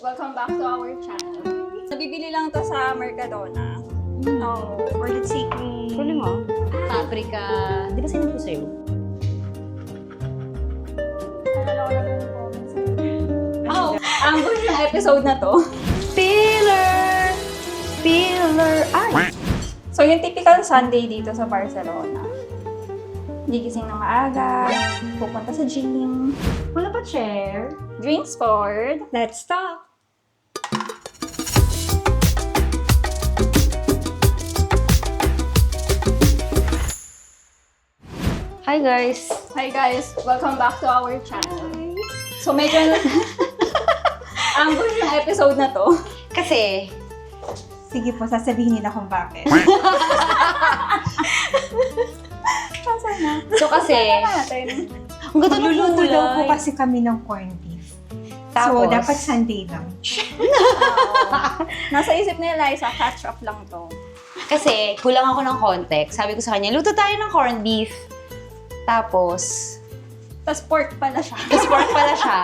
Welcome back to our channel. Nabibili lang to sa Mercadona. Or let's say kung... Kuling mo. Paprika. Di ba sinabi ko sa'yo? Oh, ang gusto ng episode na to. Peeler! Ay! So, yung typical Sunday dito sa Barcelona. Gigising ng maaga, pupunta sa gym, Wala pa chair? drink sport. Let's talk! Hi guys! Hi guys, welcome back to our channel. So, medyo ang gusto ng episode na to. Kasi, Sige po, sasabihin nila kung bakit. Sana. so kasi, Natin. ang ganda ng Magluluto daw po kulay. kasi kami ng corned beef. Tapos? So, dapat Sunday lang. Nasa isip ni Eliza, catch up lang to. Kasi, kulang ako ng context. Sabi ko sa kanya, luto tayo ng corned beef. Tapos, Tapos pork pala siya. tapos pork pala siya.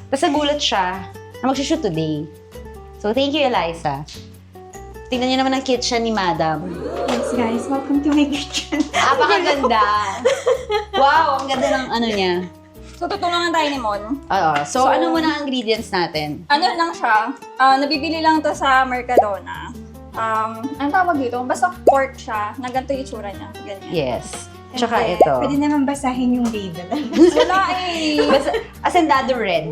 Tapos nagulat siya na mag-shoot today. So, thank you, Eliza. Tingnan niyo naman ang kitchen ni Madam. Yes guys, welcome to my kitchen. Napakaganda. Wow, ang ganda ng ano niya. So, tutulungan tayo ni Mon. Oo. So, So, ano muna ang ingredients natin? Ano lang siya, nabibili lang to sa Mercadona. Ano tawag dito? Basta pork siya, na ganito yung itsura niya. Ganyan. Yes. Tsaka And then, ito. Pwede naman basahin yung label. Wala eh. Basta, asendado red.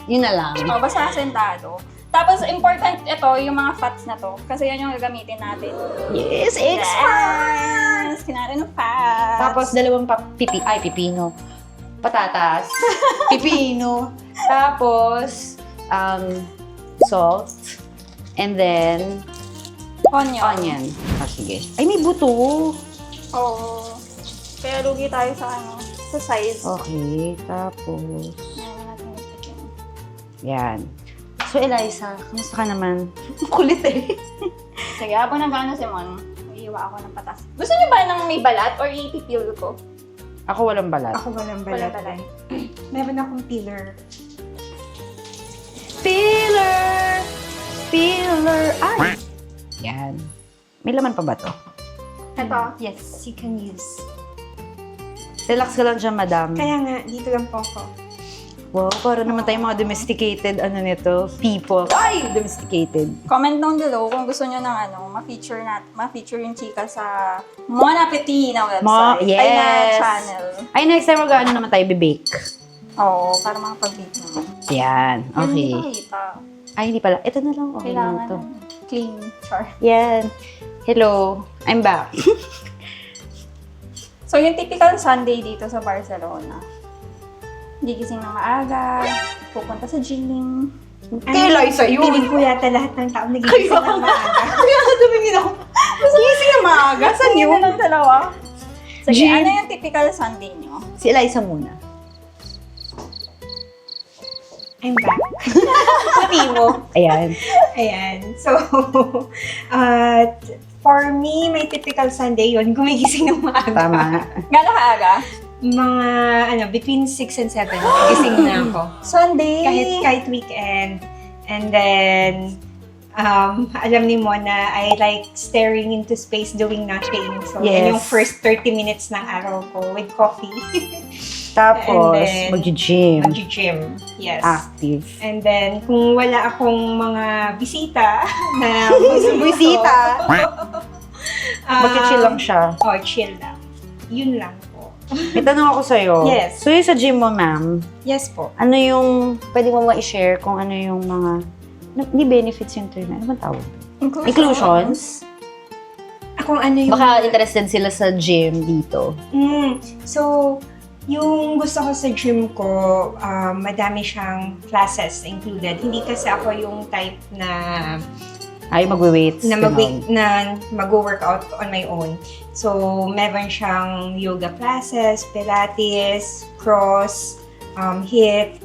Yun na lang. Basta asentado. Tapos, important ito, yung mga fats na to. Kasi yan yung gagamitin natin. Yes, expert! Yes! Kinain ng fats. Tapos, dalawang pipino. Patatas. Pipino. Tapos, salt. And then, onion. Ah, sige. Ay, may buto. Oo. Kaya lugi tayo sa sa size. Okay. Tapos, Ayan natin ito. yan. So, Eliza, kamusta ka naman? Kulit eh. Sige, habang nagano si Mon, iiwa ako ng patas. Gusto niyo ba ng may balat or ipipil ko? Ako walang balat. Ako walang Walang balat. balat. Meron akong peeler. Peeler! Ay! Yan. May laman pa ba to? Ito. Yes, you can use. Relax ka lang dyan, madam. Kaya nga, dito lang po ako. Wow, para naman tayong mga domesticated, people. Ay! Domesticated. Comment down below kung gusto niyo ng ma-feature yung chika sa Mon Appetit na website. Yes. Ay, na channel. Ay, next time mag-ano naman tayo, bibake. Oo, para makapag-bake naman. Yan, okay. Hindi kita. Ay, hindi pala. Ito na lang. Okay lang Kailangan to. ng clean char. Yan. Hello. I'm back. So, yung typical Sunday dito sa Barcelona. Gigising ng maaga, pupunta sa gym. Kay Eliza yun. Piling ko yata lahat ng tao nagigising ng maaga. Kaya nga tumingin ako. Gising na maaga. Saan Yun yun? lang dalawa. Sige, Gym. ano yung typical Sunday nyo? Si Eliza muna. I'm back. Sabi mo. Ayan. Ayan. So, for me, may typical Sunday yun. Gumigising ng maaga. Tama. Gano'n kaaga? Mga, between 6 and 7, gising na ako. Sunday! Kahit weekend. And then, alam ni Mona, I like staring into space doing nothing. So, Yes. yan yung first 30 minutes ng araw ko with coffee. Tapos, And then, mag-gym. Mag-gym. Yes. Active. And then, kung wala akong mga bisita na Bisita. Mag-chill lang siya. Oh, chill lang. Yun lang po. May tanong ako sa'yo. Yes. So, yung sa gym mo, ma'am, Yes po. ano yung, pwede mo ma-share kung ano yung mga, hindi benefits yung term. Ano bang tawag? Inclusions? Kung ano yung... Baka interested sila sa gym dito. So, yung gusto ko sa gym ko, madami siyang classes included. Hindi kasi ako yung type na Ay, magwe-weights. na mag-workout on my own. So, meron siyang yoga classes, pilates, cross, HIIT,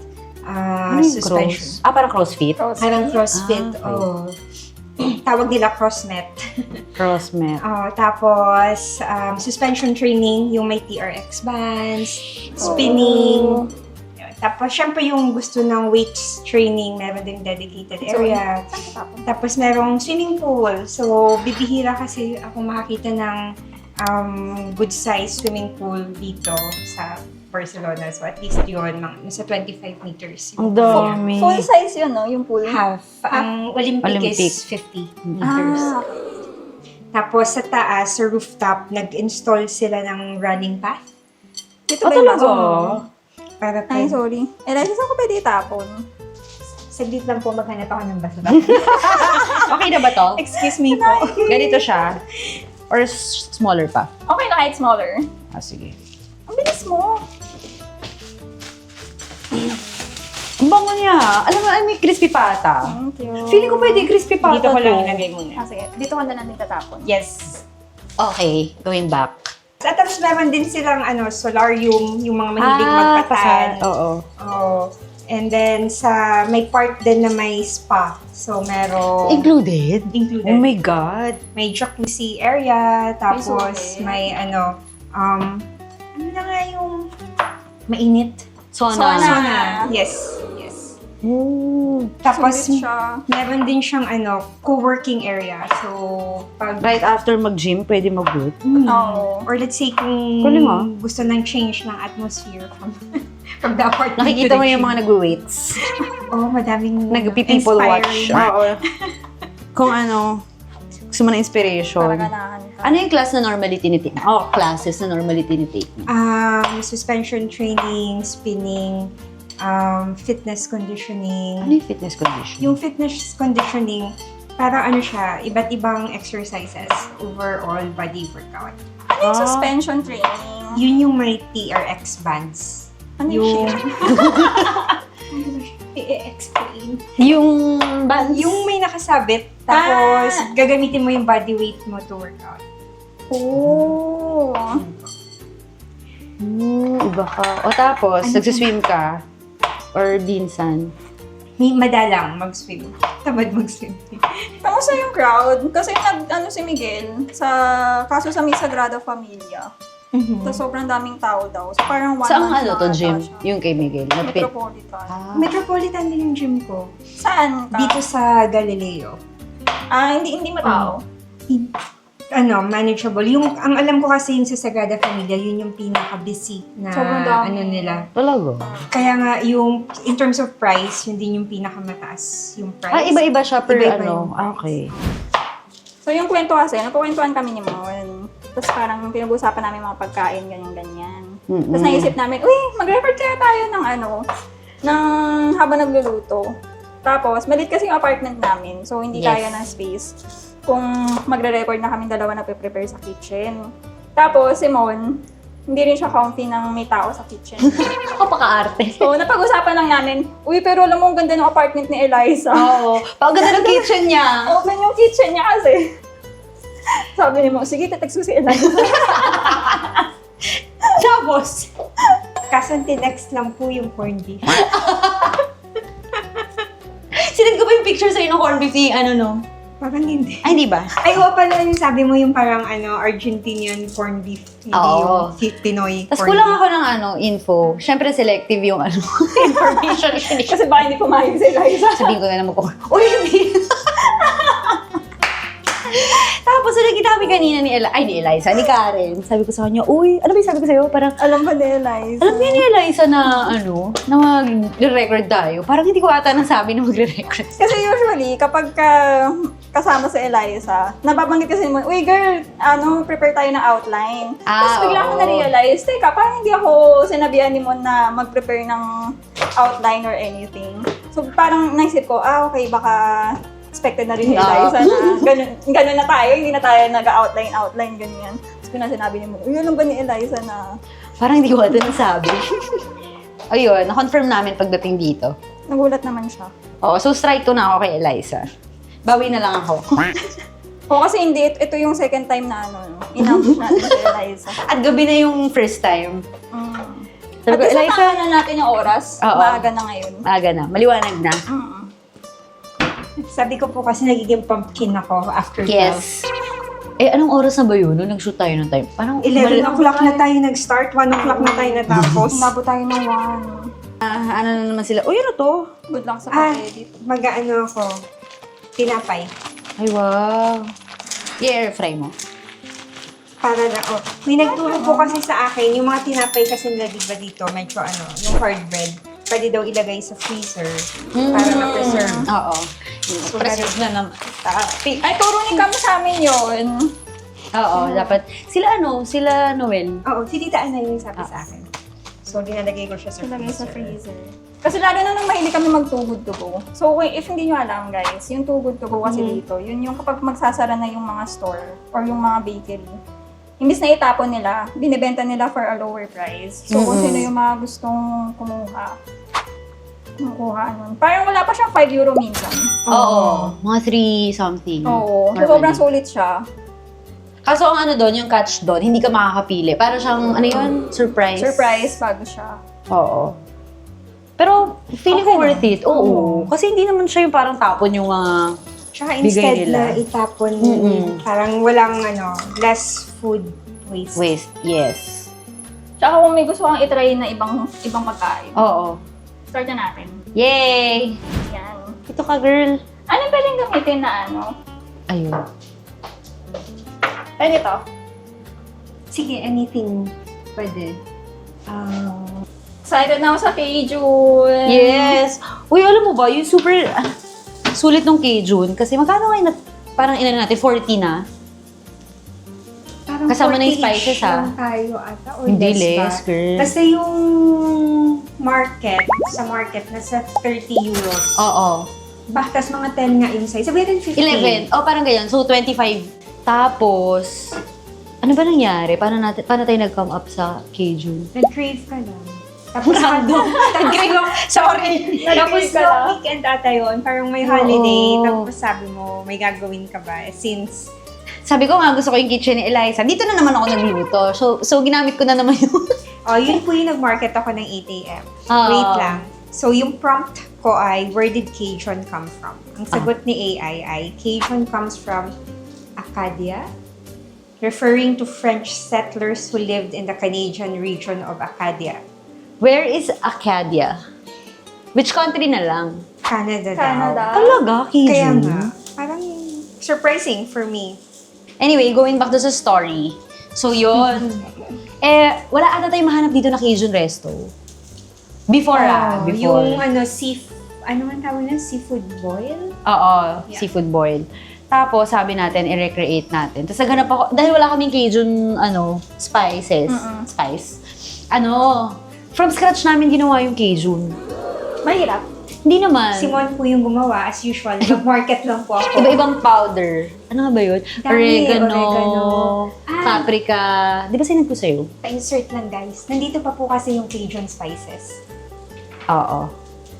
suspension. Cross? Parang CrossFit? Parang CrossFit, okay. oh. Tawag nila CrossMet. CrossMet. Tapos, suspension training, yung may TRX bands, spinning. Tapos, syempre yung gusto ng weights training, meron ding dedicated area. Tapos, merong swimming pool. So, bibihira kasi ako makakita ng good size swimming pool dito sa Barcelona. So, at least yun, nasa 25 meters. Ang dami. Full size yun, no? Yung pool. Half. Ang Olympic is 50 meters. Ah, Tapos, sa taas, sa rooftop, nag-install sila ng running path. dito ba yung talaga? pasok? Para Ay, sorry. Eliza, saan ko pwede itapon? saglit lang po maghanap ako ng basa. Okay na ba to? Excuse me po. Ganito siya? Or smaller pa? Okay na kahit smaller. Ah, sige. Ang bilis mo. Ang bango niya. Alam mo, ay may crispy pa ata. Thank you. Feeling ko pwede crispy pa Dito ata ko lang to. ilagay muna. Ah, sige. Dito ko na lang din tatapon. Yes. Okay, going back. At tapos meron din silang solarium, yung mga mahilig magpatan. Oo. Oh. And then may part din na may spa. So meron Included? included. Oh my God. May jacuzzi area, tapos sulit. may ano na nga yung mainit. Sauna. Sauna. Yes. Ooh. Tapos Sulit siya. meron din siyang co-working area. So pag Right after mag-gym, pwede mag-good. Oo. or let's say kung Galing, ah. gusto ng change ng atmosphere from the apartment Nakikita to mo the yung gym. mga nag-weights. Oh, madaming Nag-people watch. inspiring. Oo. Kung ano, gusto mo na inspiration. Para ganahan ka. Ano yung class na normally tinitake? Oh, classes na normally tinitake. Suspension training, spinning, fitness conditioning. Ano yung fitness condition? Yung fitness conditioning, para siya, iba't ibang exercises, overall body workout. Ano yung suspension training? Yun yung may TRX bands. Ano Yung... yung I-explain. Yung bands? Yung may nakasabit, tapos gagamitin mo yung body weight mo to workout. Oh. Iba ka. O tapos, nagsiswim ka. Or dinsan. Madalang mag-swim. Tamad mag-swim. Kamusta yung crowd? Kasi si Miguel, kaso sa May Sagrada Familia. Tapos sobrang daming tao daw. So parang one Saan month ano na to ata gym? siya. Yung kay Miguel? Metropolitan. Metropolitan din yung gym ko. Saan ka? Dito sa Galileo. Hindi matao. Manageable. Ang alam ko kasi yung sa Sagrada Familia, yun yung pinaka-busy na Sobrang dami. nila. Talaga? Kaya nga, in terms of price, yun din yung pinakamataas yung price. Iba-iba siya per Iba-iba ano. yung price. Okay. So yung kwento kasi, nagkukwentuhan kami ni Mon. Tapos parang pinag-usapan namin mga pagkain, ganyan-ganyan. Tapos naisip namin, uy, mag-record kaya tayo ng habang nagluluto. Tapos, malit kasi yung apartment namin, so hindi Yes. kaya ng space kung magre-record na kami dalawa na prepare sa kitchen. Tapos, si Mon, hindi rin siya comfy ng may tao sa kitchen. Kapaka-arte. So, napag-usapan lang namin, uy, pero alam mo, ang ganda ng apartment ni Eliza. Oo. Paganda ng kitchen niya. Open yung kitchen niya kasi. Sabi ni Mo, sige, tatagso si Eliza. Tapos, Kaso tinext lang po yung corned beef. sinend ko ba yung picture sa'yo ng corned beef ni Parang hindi. Ay, hindi ba? Ay, pala yung sabi mo yung parang Argentinian corned beef. Hindi Oo. yung Pinoy Tapos corned kulang beef. ako ng info. Siyempre selective yung information. Kasi baka hindi pumayag si Eliza. Sabihin ko na naman po, uy, hindi. Tapos, nakita kami kanina ni Eliza, ni Karen. Sabi ko sa kanya, uy, ano ba yung sabi ko sa'yo? Parang, Alam ba ni Eliza? alam niya ni Eliza na, na mag-record tayo. Parang hindi ko ata nasabi na magre-record. Kasi usually, kapag kasama si Eliza, nababanggit kasi mo, uy girl, prepare tayo ng outline. Tapos bigla ko oo. na-realize, teka, parang hindi ako sinabihan ni Mon na mag-prepare ng outline or anything. So parang naisip ko, okay, baka expected na rin ni Eliza na ganun na tayo, hindi na tayo nag-outline, ganyan. Tapos ko na sinabi ni Mon, uy, alam ba ni Eliza na Parang hindi ko ata nasabi. Ayun, na-confirm namin pagdating dito. nagulat naman siya. Oo, so strike to na ako kay Eliza. Bawi na lang ako. O kasi hindi, ito yung second time na in-ambush natin si Eliza. At gabi na yung first time. Sabi At ko, Eliza, isa na natin yung oras, Oo. maaga na ngayon. aga na, maliwanag na. Sabi ko po kasi nagiging pumpkin ako after 12. Yes. Eh, anong oras na ba yun? Nung nag-shoot tayo ng time? Parang 11 o'clock na tayo nag-start, 1 o'clock na tayo natapos. Umabot tayo ng Ano na naman sila? Uy, ano to? Good luck sa Ah, pag-edit. mag-ano ako. Tinapay. Ay, wow. I-air fry mo. Para na, may nagturo po kasi sa akin, yung mga tinapay kasi nila, di ba dito, medyo yung hard bread, pwede daw ilagay sa freezer para ma-preserve. Oo. Preserve na naman. Ay, turo ni Cam sa amin yun. Oo, dapat. Sila Noel. Oo, si Tita Ana yung sabi sa akin. So, dinalagay ko siya sa Ilagay freezer. sa freezer. Kasi lalo na nung mahilig kami mag-too-good to go. So, if hindi nyo alam guys, yung too-good to go kasi dito, yun yung kapag magsasara na yung mga store or yung mga bakery, imbis na itapon nila, binibenta nila for a lower price. So, kung sino yung mga gustong kumuha nun. Parang wala pa siyang 5 euro minsan. Oo. Mga 3 something. Oo. So, Normally. sobrang sulit siya. Kaso ang ano doon, yung catch doon, hindi ka makakapili. Para siyang, ano yun? Surprise. Surprise, bago siya. Oo. Pero, feeling ko Okay worth it. Oo. Kasi hindi naman siya yung parang tapon yung mga... Tsaka Bigay instead nila. na itapon, parang walang less food waste. waste. Yes. Tsaka kung may gusto kang itry na ibang pagkain, Oo. start na natin. Yay! Yan. Ito ka, girl. Ano pwedeng gamitin na ano? Ayun. Pwede to. Sige, anything pwede. Excited na ako sa Cajun. Yes! Uy, alam mo ba, yung super sulit nung Cajun. Kasi magkano ngayon parang ilan natin, 40 na? Parang Kasama na yung 40-ish spices, lang tayo ata, or Hindi less less, ba? girl. Basta yung sa market, nasa 30 euros. Oo. Tapos mga 10 nga yung size. Sabi natin 15. 11. Oh, parang ganyan. So, 25. Tapos, ano ba nangyari? Paano tayo nag-come up sa Cajun? Nag-crave ka lang. Tapos Random. Nag-crave lang. Sorry. Tapos Nag-crave ka lang. weekend ata yun, parang may holiday. Oo. Tapos sabi mo, may gagawin ka ba? Since Sabi ko nga, gusto ko yung kitchen ni Eliza. Dito na naman ako nagluto. So ginamit ko na naman yun. yun po yung nag-market ako ng 8 a.m. Oo. Wait lang. So, yung prompt ko ay, where did Cajun come from? Ang sagot ni AI ay, Cajun comes from Acadia, referring to French settlers who lived in the Canadian region of Acadia. Where is Acadia? Which country na lang? Canada daw. Canada. Talaga, Cajun? Kaya nga, parang surprising for me. Anyway, going back to sa story. So, yun. Wala ata tayong mahanap dito na Cajun resto. Before. Yung ano man tawag na? Seafood boil? Oo, Yeah. seafood boil. Tapos, sabi natin, i-recreate natin. Tapos, naghanap ako, dahil wala kaming Cajun, spices. From scratch namin ginawa yung Cajun. Mahirap. Hindi naman. Simon po yung gumawa, as usual. Nag-market lang po ako. Iba-ibang powder. Ano nga ba yun? Dami, Oregano, Ah. paprika. Di ba sinend ko sa'yo? Pa-insert lang, guys. Nandito pa po kasi yung Cajun spices. Oo.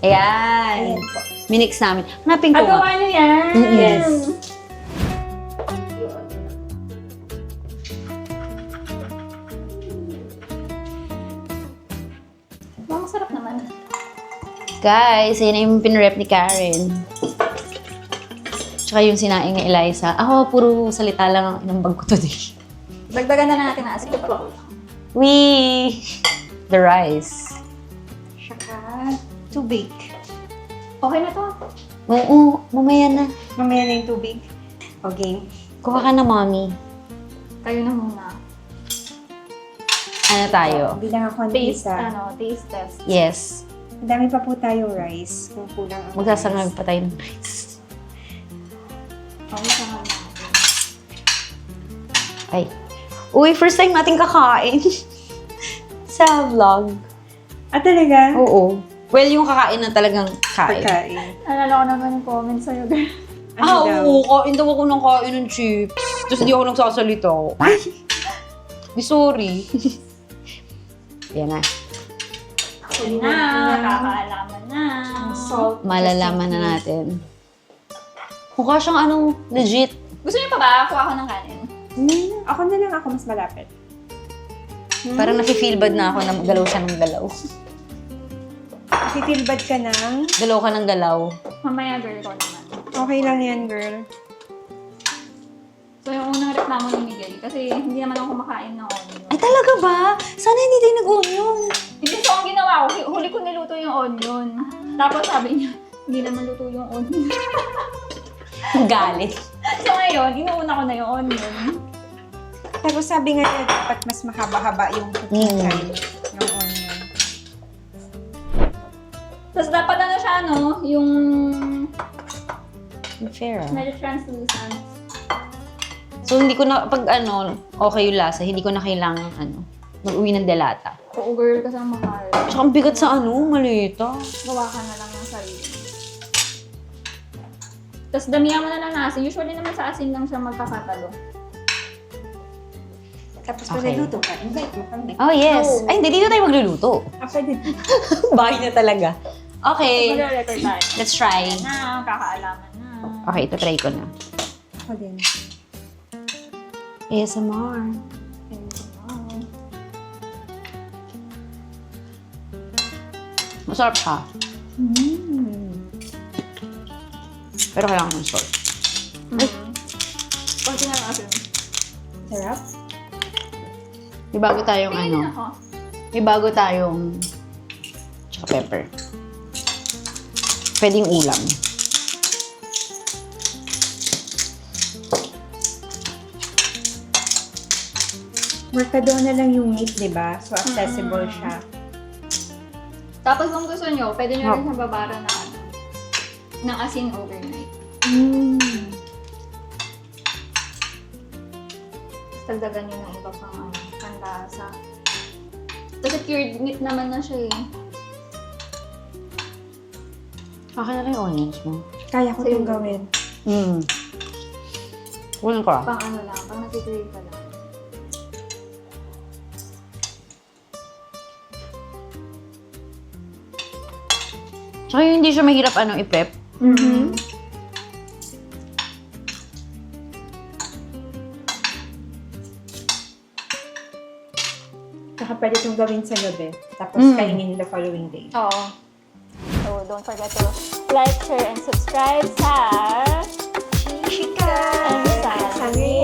Ayan. Ayan po. Minix namin. Hanapin ko nga. Agawa nyo yan. Yes. Ang sarap naman. Guys, ayan na yung pinrep ni Karen. Tsaka yung sinaing ni Eliza. Ako, puro salita lang ang inambag ko today. Dagdagan na lang natin na asin. The rice. Tsaka, tubig. Okay na to. Oo, mamaya na. Mamaya na yung tubig. Okay. Kuha ka na, mommy. Kayo na muna. Ano tayo? Bilang ako ng Taste, isa. taste test. Yes. Ang dami pa po tayo rice. Kung kulang ang Magsasangag rice. pa tayo ng rice. Okay, sama natin. Ay. Uy, first time natin kakain. Sa vlog. Ah, talaga? Oo. Well, yung kakain na talagang kain. Pagkain. Alala ko naman yung comments sa'yo, girl. Ano daw? Oo, kain daw ako ng kain ng chips. Tapos hindi ako nagsasalita. Di sorry. Yan na. Huli na, kakaalaman na. Salt. Malalaman na natin. Mukha siyang legit. Gusto niyo pa ba? Kuha ko ng kanin. Ako na lang ako mas malapit. Parang nafe-feel bad na ako na galaw siya ng galaw. Feel bad ka ng? Galaw ka ng galaw. Mamaya, girl ko naman. Okay lang yan, girl. So, yung unang reklamo ni Miguel, kasi hindi naman ako kumakain ng onion. Ay, talaga ba? Sana hindi tayo nag-onion. Hindi, so ang ginawa ko, huli ko niluto yung onion. Tapos sabi niya, hindi naman luto yung onion. Galit. So ngayon, inuuna ko na yung onion. Tapos sabi nga niya, dapat mas mahaba-haba yung cooking time ng onion. Tapos dapat ano siya, no? Yung Fair. medyo translucent. So, hindi ko na, pag okay yung lasa, hindi ko na kailangan, mag-uwi ng delata. Oo, girl, kasi ang mahal. Tsaka ang bigat sa malita. Gawa ka na lang ng sarili. Tapos damihan mo na lang ng asin. Usually naman sa asin lang siya magkakatalo. Tapos Okay. pag luto ka, invite mo kami. Oh, yes. No. Ay, hindi dito tayo magluluto. Pwede. Bahay na talaga. Okay, Magre-record tayo. let's try. Na, kakaalaman na. Okay, ito try ko na. Ako din. ASMR. Masarap siya. Pero kailangan ng salt. Konti na lang asin. Sarap. May bago tayong Tingin ako. May bago tayong tsaka pepper. Pwedeng ulam. Mercadona lang yung meat, di ba? So, accessible siya. Tapos kung gusto nyo, pwede nyo rin nababara na ng asin overnight. Tagdagan nyo ng iba pang panlasa. Kasi cured meat naman na siya eh. Akin na lang yung onions mo. Kaya ko Same. itong gawin. Kunin ko ah. Pang ano lang, pang natitrade ka lang. Tsaka yung hindi siya mahirap i-prep. Saka pwede itong gawin sa gabi. Tapos kainin the following day. Oo. So, don't forget to like, share, and subscribe sa Chika! and Sari